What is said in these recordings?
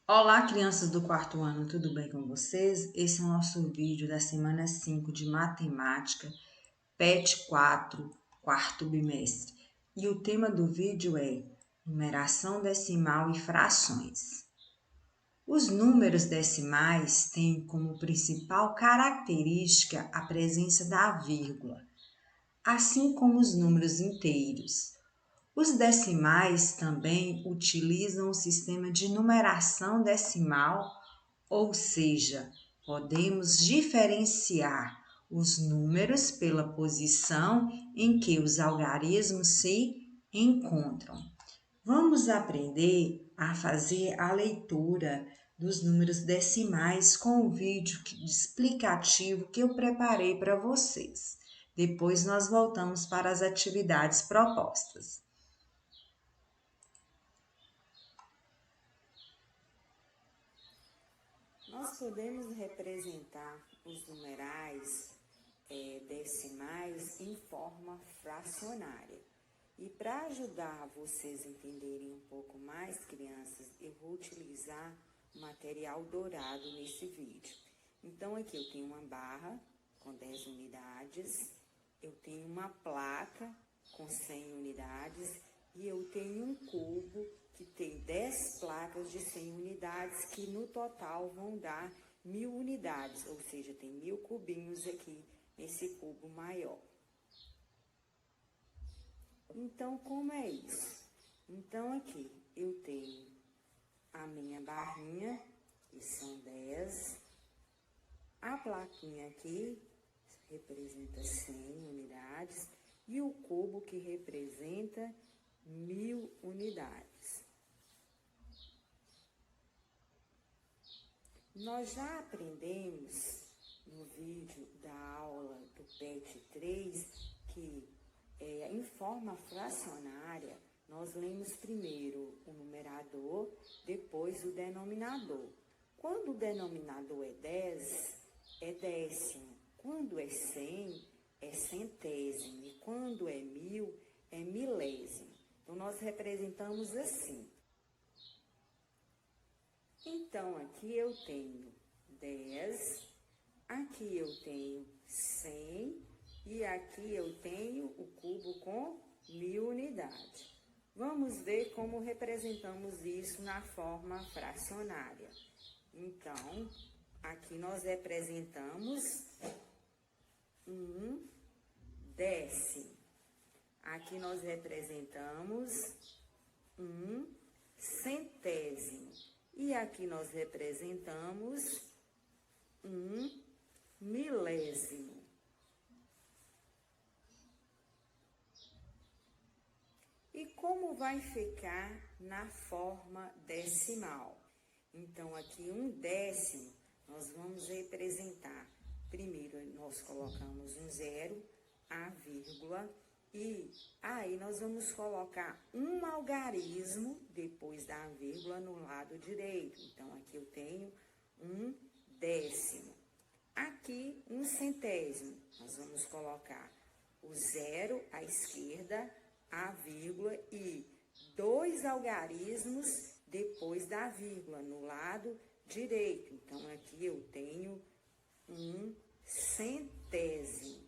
Olá, crianças do quarto ano, tudo bem com vocês? Esse é o nosso vídeo da semana 5 de matemática, PET 4, quarto bimestre. E o tema do vídeo é numeração decimal e frações. Os números decimais têm como principal característica a presença da vírgula, assim como os números inteiros. Os decimais também utilizam o sistema de numeração decimal, ou seja, podemos diferenciar os números pela posição em que os algarismos se encontram. Vamos aprender a fazer a leitura dos números decimais com o vídeo explicativo que eu preparei para vocês. Depois nós voltamos para as atividades propostas. Nós podemos representar os numerais decimais em forma fracionária. E para ajudar vocês a entenderem um pouco mais, crianças, eu vou utilizar material dourado nesse vídeo. Então, aqui eu tenho uma barra com 10 unidades, eu tenho uma placa com 100 unidades e eu tenho um cubo que tem 10 placas de 100 unidades, que no total vão dar 1000 unidades, ou seja, tem 1000 cubinhos aqui nesse cubo maior. Então, como é isso? Então, aqui eu tenho a minha barrinha, que são 10, a plaquinha aqui representa 100 unidades e o cubo que representa 1000 unidades. Nós já aprendemos no vídeo da aula do PET 3 que em forma fracionária nós lemos primeiro o numerador, depois o denominador. Quando o denominador é 10, é décimo. Quando é 100, é centésimo. E quando é 1000, é milésimo. Então, nós representamos assim. Então, aqui eu tenho 10, aqui eu tenho 100 e aqui eu tenho o cubo com 1000 unidades. Vamos ver como representamos isso na forma fracionária. Então, aqui nós representamos 1 décimo. Aqui nós representamos 1 centésimo. E aqui nós representamos 1 milésimo. E como vai ficar na forma decimal? Então, aqui 1 décimo, nós vamos representar. Primeiro, nós colocamos um zero, a vírgula, e aí nós vamos colocar um algarismo depois da vírgula no lado direito. Então, aqui eu tenho 1 décimo. Aqui, 1 centésimo. Nós vamos colocar o zero à esquerda, a vírgula e 2 algarismos depois da vírgula no lado direito. Então, aqui eu tenho 1 centésimo.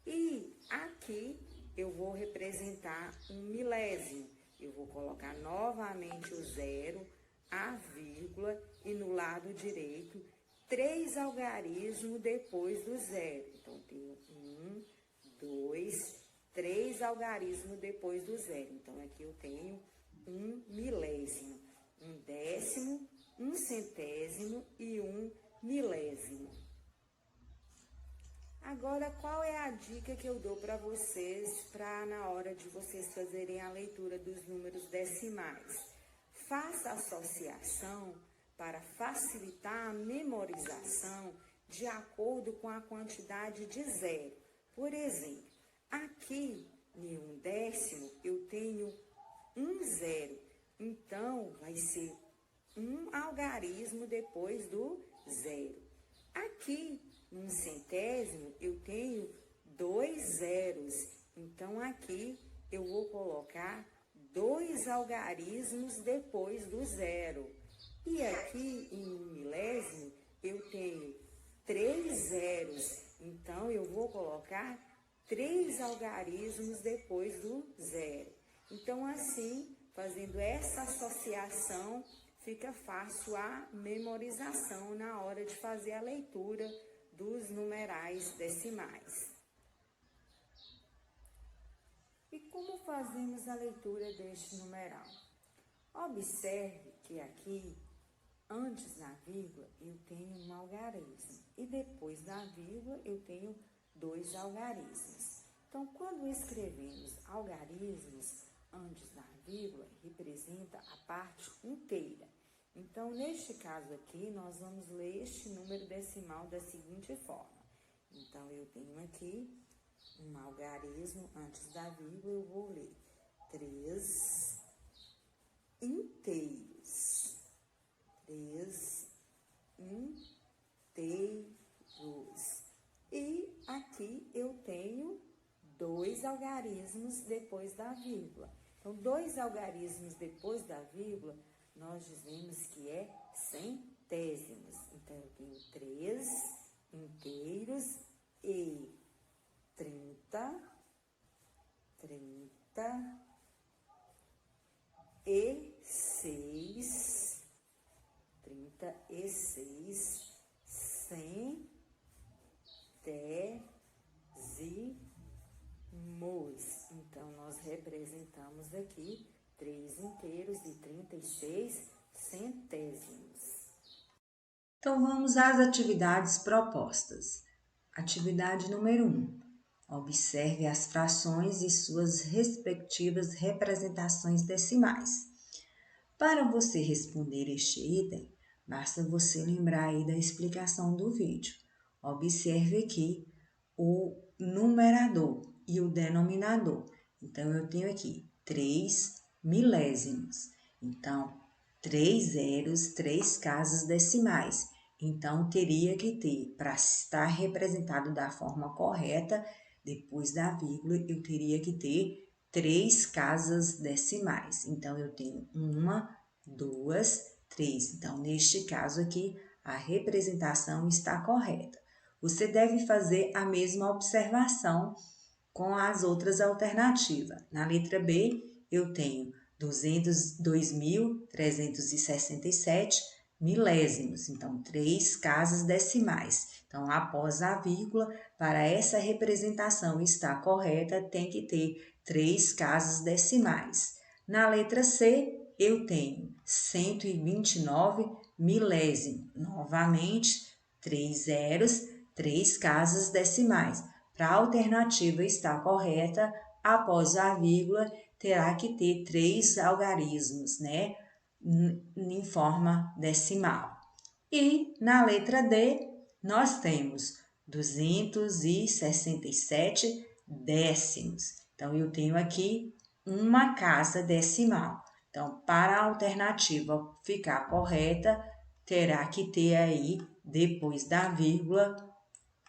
E aqui eu vou representar 1 milésimo. Eu vou colocar novamente o zero, a vírgula e no lado direito 3 algarismos depois do zero. Então, eu tenho 1, 2, 3 algarismos depois do zero. Então, aqui eu tenho 1 milésimo, 1 décimo, 1 centésimo e 1 milésimo. Agora, qual é a dica que eu dou para vocês na hora de vocês fazerem a leitura dos números decimais? Faça associação para facilitar a memorização de acordo com a quantidade de zero. Por exemplo, aqui em 1 décimo eu tenho 1 zero, então vai ser 1 algarismo depois do zero. Aqui, 1 centésimo, eu tenho 2 zeros, então aqui eu vou colocar 2 algarismos depois do zero. E aqui em milésimo eu tenho 3 zeros, então eu vou colocar 3 algarismos depois do zero. Então assim, fazendo essa associação, fica fácil a memorização na hora de fazer a leitura dos numerais decimais. E como fazemos a leitura deste numeral? Observe que aqui, antes da vírgula, eu tenho um algarismo e depois da vírgula eu tenho 2 algarismos. Então, quando escrevemos algarismos antes da vírgula, representa a parte inteira. Então, neste caso aqui, nós vamos ler este número decimal da seguinte forma. Então, eu tenho aqui um algarismo antes da vírgula, eu vou ler 3 inteiros. 3 inteiros. E aqui eu tenho 2 algarismos depois da vírgula. Então, 2 algarismos depois da vírgula, nós dizemos que é centésimos. Então, eu tenho 3 inteiros e 36 centésimos. Então, nós representamos aqui 3 inteiros e 36 centésimos. Então, vamos às atividades propostas. Atividade número 1. Observe as frações e suas respectivas representações decimais. Para você responder este item, basta você lembrar aí da explicação do vídeo. Observe aqui o numerador e o denominador. Então, eu tenho aqui 3 milésimos. Então, 3 zeros, 3 casas decimais. Então, teria que ter, para estar representado da forma correta, depois da vírgula, eu teria que ter 3 casas decimais. Então, eu tenho 1, 2, 3. Então, neste caso aqui, a representação está correta. Você deve fazer a mesma observação com as outras alternativas. Na letra B, eu tenho 202.367 milésimos, então 3 casas decimais. Então, após a vírgula, para essa representação estar correta, tem que ter 3 casas decimais. Na letra C, eu tenho 129 milésimos. Novamente, 3 zeros, 3 casas decimais. Para a alternativa estar correta, após a vírgula, terá que ter 3 algarismos, né? Em forma decimal. E na letra D, nós temos 267 décimos. Então, eu tenho aqui uma casa decimal. Então, para a alternativa ficar correta, terá que ter aí, depois da vírgula,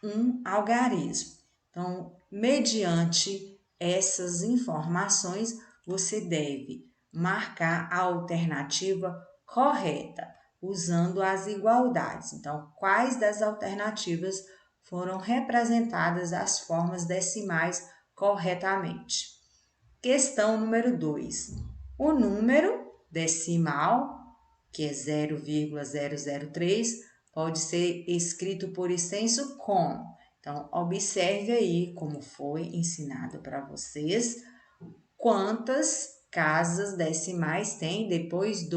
um algarismo. Então, mediante essas informações, você deve marcar a alternativa correta, usando as igualdades. Então, quais das alternativas foram representadas as formas decimais corretamente? Questão número 2. O número decimal, que é 0,003, pode ser escrito por extenso como. Então, observe aí como foi ensinado para vocês quantas casas decimais tem depois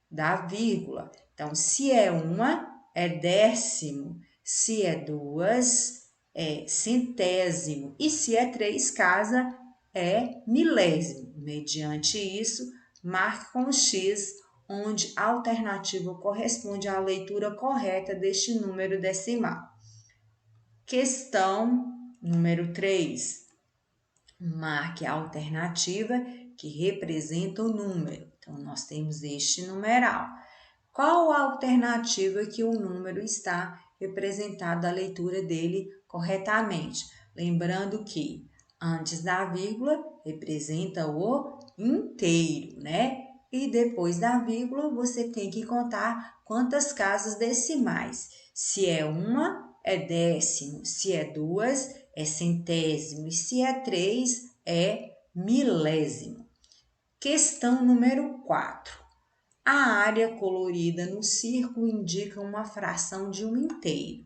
da vírgula. Então, se é uma, é décimo. Se é duas, é centésimo. E se é 3 casas, é milésimo. Mediante isso, marque com X, onde a alternativa corresponde à leitura correta deste número decimal. Questão número 3. Marque a alternativa que representa o número. Então, nós temos este numeral. Qual a alternativa que o número está representado, a leitura dele corretamente? Lembrando que antes da vírgula representa o inteiro, né? e depois da vírgula você tem que contar quantas casas decimais. Se é uma, é décimo, se é duas, é centésimo, e se é três, é milésimo. Questão número 4. A área colorida no círculo indica uma fração de um inteiro.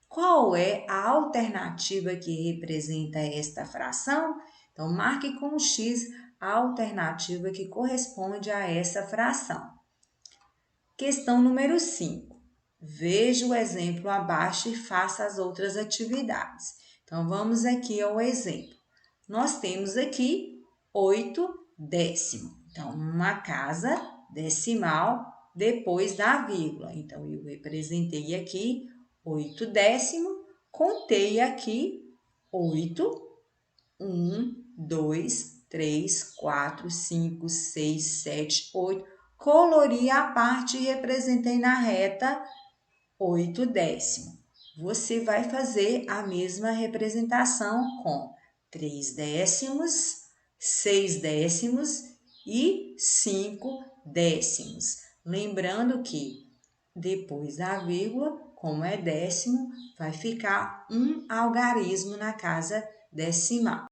Qual é a alternativa que representa esta fração? Então, marque com um X a alternativa que corresponde a essa fração. Questão número 5. Veja o exemplo abaixo e faça as outras atividades. Então, vamos aqui ao exemplo. Nós temos aqui 8 décimos. Então, uma casa decimal depois da vírgula. Então, eu representei aqui 8 décimos, contei aqui 8, 1, 2, 3, 4, 5, 6, 7, 8. Colori a parte e representei na reta 8 décimos. Você vai fazer a mesma representação com 3 décimos, 6 décimos e 5 décimos. Lembrando que depois da vírgula, como é décimo, vai ficar um algarismo na casa decimal.